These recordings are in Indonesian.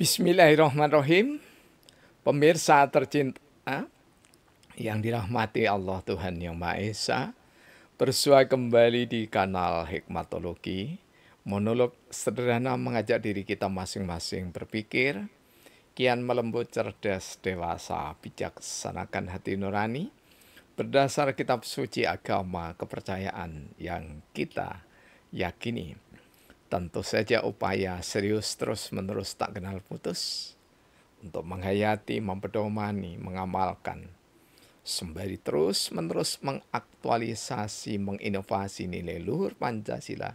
Bismillahirrahmanirrahim. Pemirsa tercinta yang dirahmati Allah Tuhan Yang Maha Esa, bersua kembali di kanal Hikmatologi, monolog sederhana mengajak diri kita masing-masing berpikir, kian melembut, cerdas, dewasa, bijaksanakan hati nurani, berdasar kitab suci agama kepercayaan yang kita yakini. Tentu saja upaya serius terus-menerus tak kenal putus untuk menghayati, mempedomani, mengamalkan, sembari terus-menerus mengaktualisasi, menginovasi nilai luhur Pancasila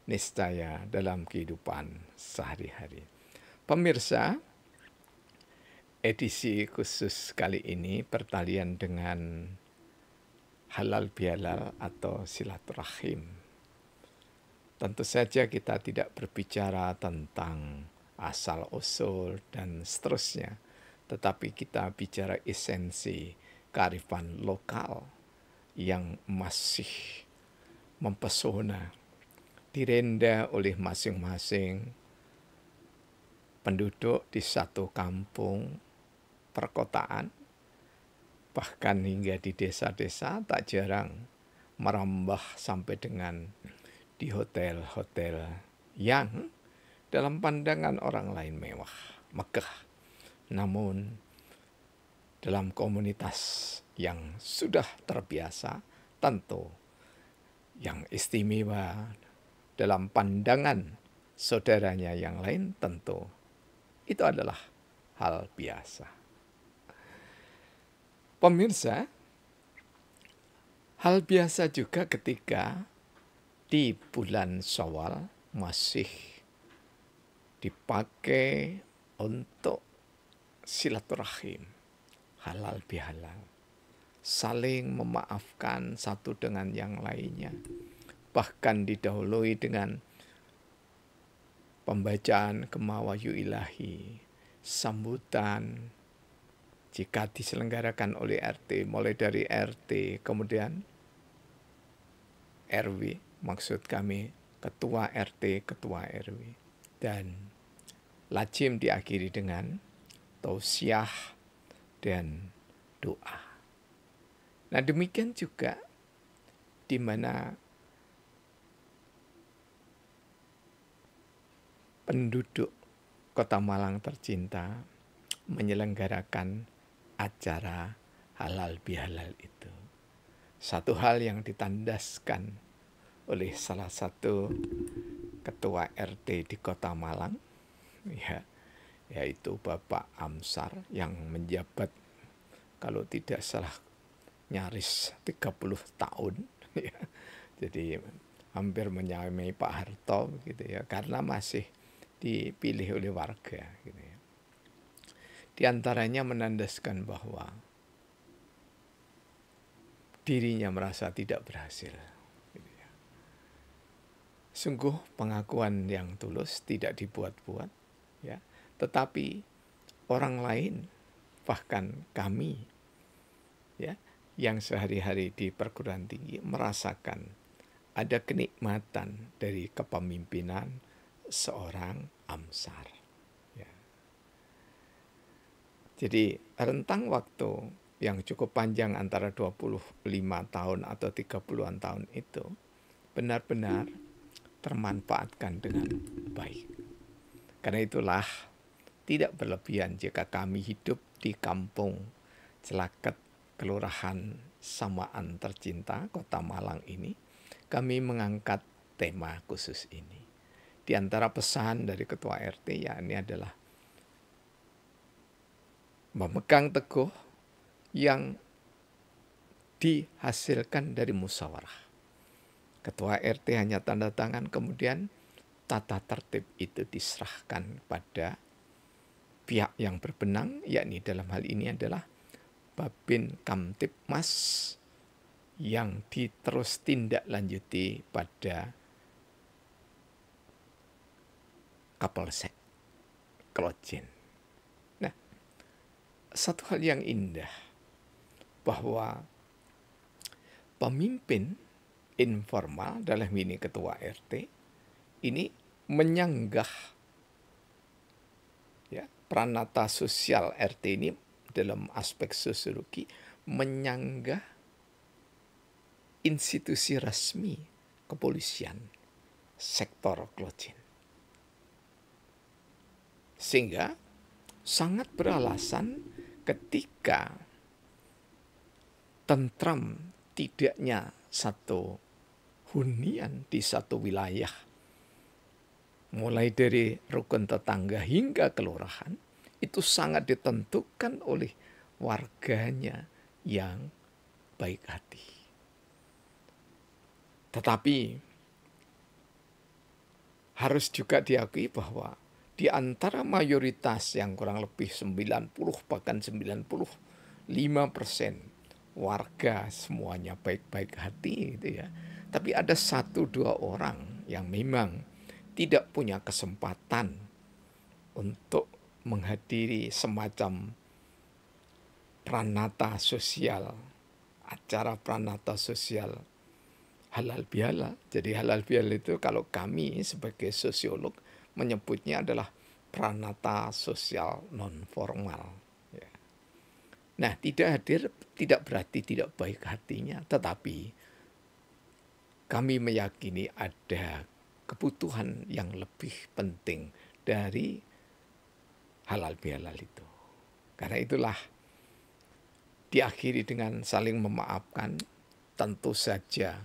niscaya dalam kehidupan sehari-hari. Pemirsa, edisi khusus kali ini bertalian dengan halal bihalal atau silaturahim. Tentu saja kita tidak berbicara tentang asal-usul dan seterusnya, tetapi kita bicara esensi kearifan lokal yang masih mempesona, direnda oleh masing-masing penduduk di satu kampung perkotaan, bahkan hingga di desa-desa tak jarang merambah sampai dengan di hotel-hotel yang dalam pandangan orang lain mewah, megah. Namun dalam komunitas yang sudah terbiasa, tentu yang istimewa dalam pandangan saudaranya yang lain, tentu itu adalah hal biasa. Pemirsa, hal biasa juga ketika di bulan Syawal masih dipakai untuk silaturahim, halal bihalal, saling memaafkan satu dengan yang lainnya, bahkan didahului dengan pembacaan Kemawahyu Ilahi, sambutan jika diselenggarakan oleh RT, mulai dari RT, kemudian RW, maksud kami ketua RT, ketua RW, dan lazim diakhiri dengan tausiah dan doa. Nah, demikian juga di mana penduduk Kota Malang tercinta menyelenggarakan acara halal bihalal itu. Satu hal yang ditandaskan oleh salah satu ketua RT di Kota Malang, yaitu Bapak Amsar yang menjabat kalau tidak salah nyaris 30 tahun, ya. Jadi hampir menyamai Pak Harto gitu ya, karena masih dipilih oleh warga gitu ya. Di antaranya menandaskan bahwa dirinya merasa tidak berhasil. Sungguh pengakuan yang tulus, tidak dibuat-buat, ya. Tetapi orang lain, bahkan kami, ya, yang sehari-hari di perguruan tinggi merasakan ada kenikmatan dari kepemimpinan seorang Amsar. Ya. Jadi rentang waktu yang cukup panjang antara 25 tahun atau 30-an tahun itu benar-benar termanfaatkan dengan baik. Karena itulah tidak berlebihan jika kami hidup di kampung Celaket, Kelurahan Samaan tercinta, Kota Malang ini, kami mengangkat tema khusus ini. Di antara pesan dari Ketua RT yakni adalah memegang teguh yang dihasilkan dari musyawarah. Ketua RT hanya tanda tangan, kemudian tata tertib itu diserahkan pada pihak yang berwenang, yakni dalam hal ini adalah Babin Kamtibmas, yang diterus tindak lanjuti pada Kapolsek Klojen. Nah, satu hal yang indah bahwa pemimpin informal dalam ini ketua RT ini menyanggah, ya, Pranata sosial RT ini dalam aspek sosiologi menyanggah institusi resmi kepolisian sektor Klojen. Sehingga sangat beralasan ketika tentram tidaknya satu hunian di satu wilayah, mulai dari rukun tetangga hingga kelurahan, itu sangat ditentukan oleh warganya yang baik hati. Tetapi harus juga diakui bahwa di antara mayoritas yang kurang lebih 90 bahkan 95% warga semuanya baik-baik hati gitu ya. Tapi ada 1-2 orang yang memang tidak punya kesempatan untuk menghadiri semacam pranata sosial, acara pranata sosial halal bihalal. Jadi halal bihalal itu kalau kami sebagai sosiolog menyebutnya adalah pranata sosial non formal. Ya. Nah, tidak hadir tidak berarti tidak baik hatinya, tetapi kami meyakini ada kebutuhan yang lebih penting dari halal bihalal itu. Karena itulah diakhiri dengan saling memaafkan. Tentu saja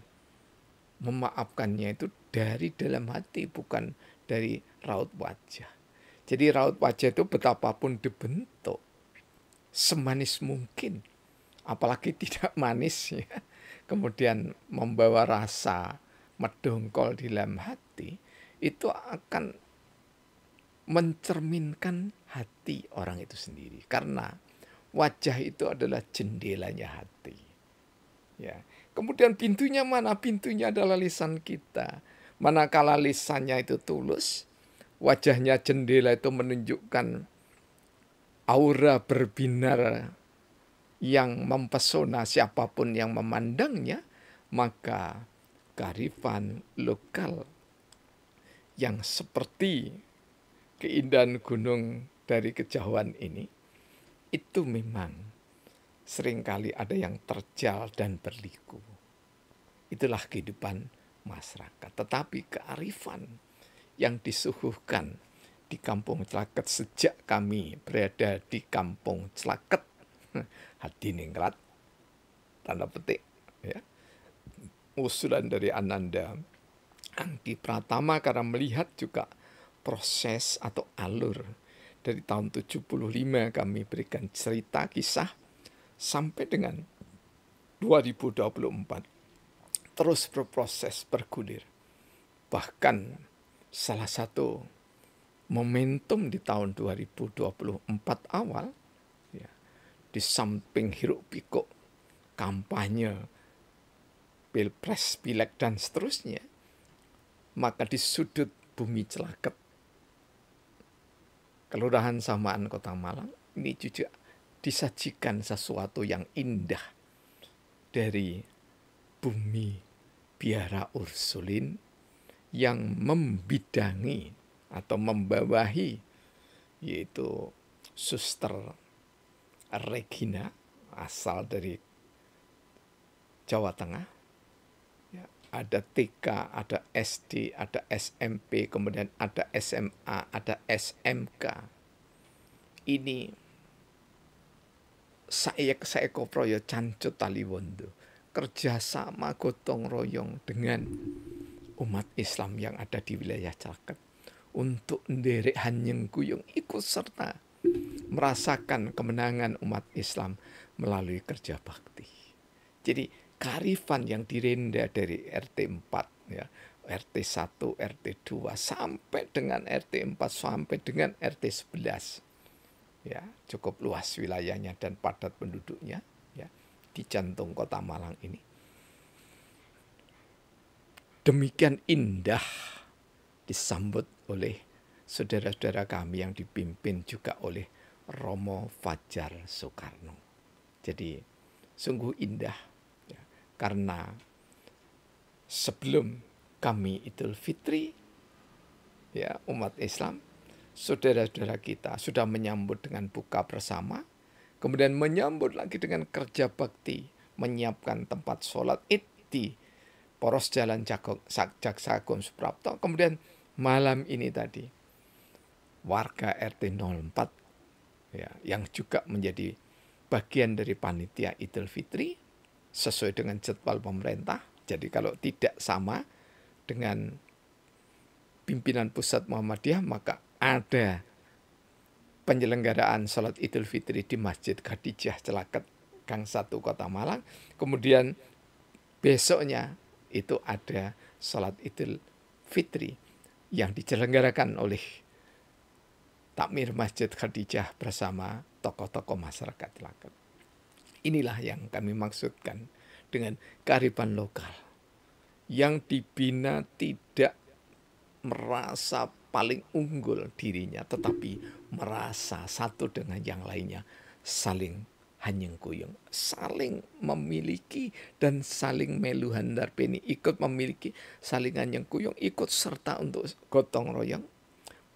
memaafkannya itu dari dalam hati, bukan dari raut wajah. Jadi raut wajah itu betapapun dibentuk, semanis mungkin, apalagi tidak manis ya, kemudian membawa rasa mendongkol di dalam hati, itu akan mencerminkan hati orang itu sendiri. Karena wajah itu adalah jendelanya hati. Ya. Kemudian pintunya mana? Pintunya adalah lisan kita. Manakala lisannya itu tulus, wajahnya jendela itu menunjukkan aura berbinar yang mempesona siapapun yang memandangnya, maka kearifan lokal yang seperti keindahan gunung dari kejauhan ini, itu memang seringkali ada yang terjal dan berliku. Itulah kehidupan masyarakat. Tetapi kearifan yang disuguhkan di Kampung Celaket sejak kami berada di Kampung Celaket, Hadiningrat, tanda petik, ya, usulan dari Ananda Angki Pratama, karena melihat juga proses atau alur dari tahun 75 kami berikan cerita kisah sampai dengan 2024 terus berproses bergulir. Bahkan salah satu momentum di tahun 2024 awal, ya, di samping hiruk pikuk kampanye pilpres, pileg dan seterusnya, maka di sudut bumi Celaket, Kelurahan Samaan Kota Malang, ini juga disajikan sesuatu yang indah dari bumi Biara Ursulin yang membidangi atau membawahi, yaitu Suster Regina, asal dari Jawa Tengah. Ya, ada TK, ada SD, ada SMP, kemudian ada SMA, ada SMK. Ini saeko proyo cancut taliwondo, kerjasama gotong royong dengan umat Islam yang ada di wilayah Celaket untuk nderek hanyeng kuyung ikut serta merasakan kemenangan umat Islam melalui kerja bakti. Jadi kearifan yang direnda dari RT 4, ya, RT 1, RT 2 sampai dengan RT 4 sampai dengan RT 11. Ya, cukup luas wilayahnya dan padat penduduknya, ya, di jantung Kota Malang ini. Demikian indah disambut oleh saudara-saudara kami yang dipimpin juga oleh Romo Fajar Soekarno. Jadi sungguh indah, ya, karena sebelum kami Idul Fitri, ya, umat Islam saudara-saudara kita sudah menyambut dengan buka bersama, kemudian menyambut lagi dengan kerja bakti, menyiapkan tempat sholat id di Poros Jalan Jaksa Agung Suprapto. Kemudian malam ini tadi warga RT 04 ya, yang juga menjadi bagian dari panitia Idul Fitri sesuai dengan jadwal pemerintah. Jadi kalau tidak sama dengan pimpinan pusat Muhammadiyah, maka ada penyelenggaraan sholat Idul Fitri di Masjid Khadijah Celaket Gang 1 Kota Malang. Kemudian besoknya itu ada sholat Idul Fitri yang diselenggarakan oleh Takmir Masjid Khadijah bersama tokoh-tokoh masyarakat Celaket. Inilah yang kami maksudkan dengan kearifan lokal yang dibina tidak merasa paling unggul dirinya, tetapi merasa satu dengan yang lainnya, saling hanyeng-kuyung, saling memiliki dan saling melu handar peni, ikut memiliki, saling hanyeng-kuyung, ikut serta untuk gotong royong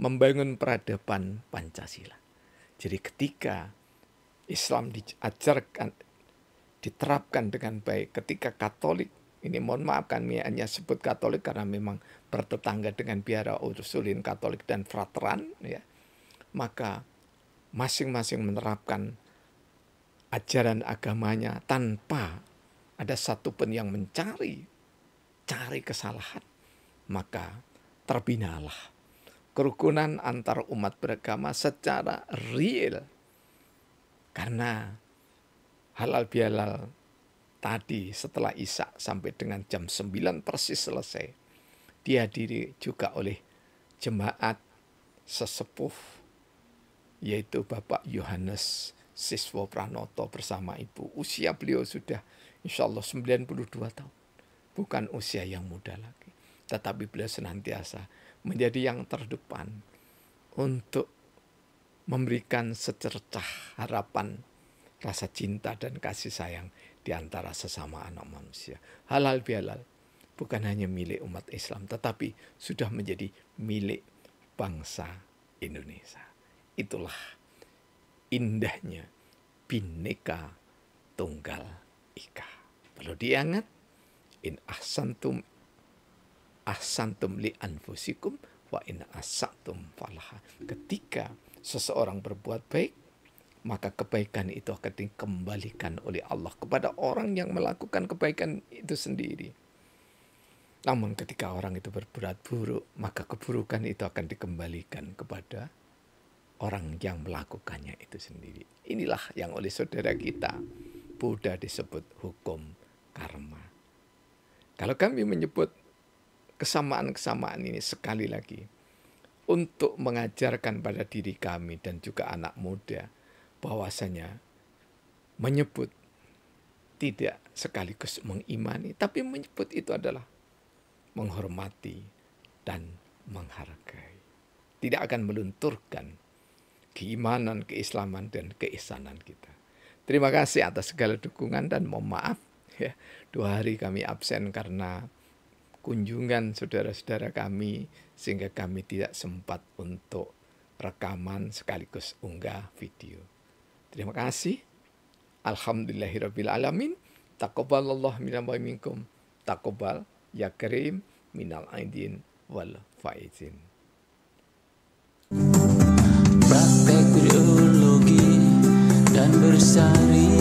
membangun peradaban Pancasila. Jadi ketika Islam diajarkan, diterapkan dengan baik, ketika Katolik, ini mohon maaf kami hanya sebut Katolik karena memang bertetangga dengan Biara Ursulin Katolik dan Frateran, ya, maka masing-masing menerapkan ajaran agamanya tanpa ada satupun yang cari kesalahan, maka terbinalah kerukunan antar umat beragama secara real. Karena halal bihalal tadi setelah Isya sampai dengan jam 9 persis selesai, dihadiri juga oleh jemaat sesepuh, yaitu Bapak Yohanes Siswo Pranoto bersama Ibu. Usia beliau sudah insya Allah 92 tahun. Bukan usia yang muda lagi. Tetapi beliau senantiasa menjadi yang terdepan untuk memberikan secercah harapan, rasa cinta dan kasih sayang di antara sesama anak manusia. Halal bihalal bukan hanya milik umat Islam, tetapi sudah menjadi milik bangsa Indonesia. Itulah indahnya Bhinneka Tunggal Ika. Perlu diingat, in ahsantum li anfusikum wa in asatum falaha. Ketika seseorang berbuat baik, maka kebaikan itu akan dikembalikan oleh Allah kepada orang yang melakukan kebaikan itu sendiri. Namun ketika orang itu berbuat buruk, maka keburukan itu akan dikembalikan kepada orang yang melakukannya itu sendiri. Inilah yang oleh saudara kita Buddha disebut hukum karma. Kalau kami menyebut kesamaan-kesamaan ini sekali lagi untuk mengajarkan pada diri kami dan juga anak muda bahwasanya menyebut tidak sekaligus mengimani, tapi menyebut itu adalah menghormati dan menghargai. Tidak akan melunturkan keimanan, keislaman, dan keihsanan kita. Terima kasih atas segala dukungan dan mohon maaf ya, 2 hari kami absen karena kunjungan saudara-saudara kami sehingga kami tidak sempat untuk rekaman sekaligus unggah video. Terima kasih. Alhamdulillahirabbil alamin. Taqabbalallahu minna wa minkum. Taqabbal ya karim minal aidin wal faizin. Praktek biologi dan bersari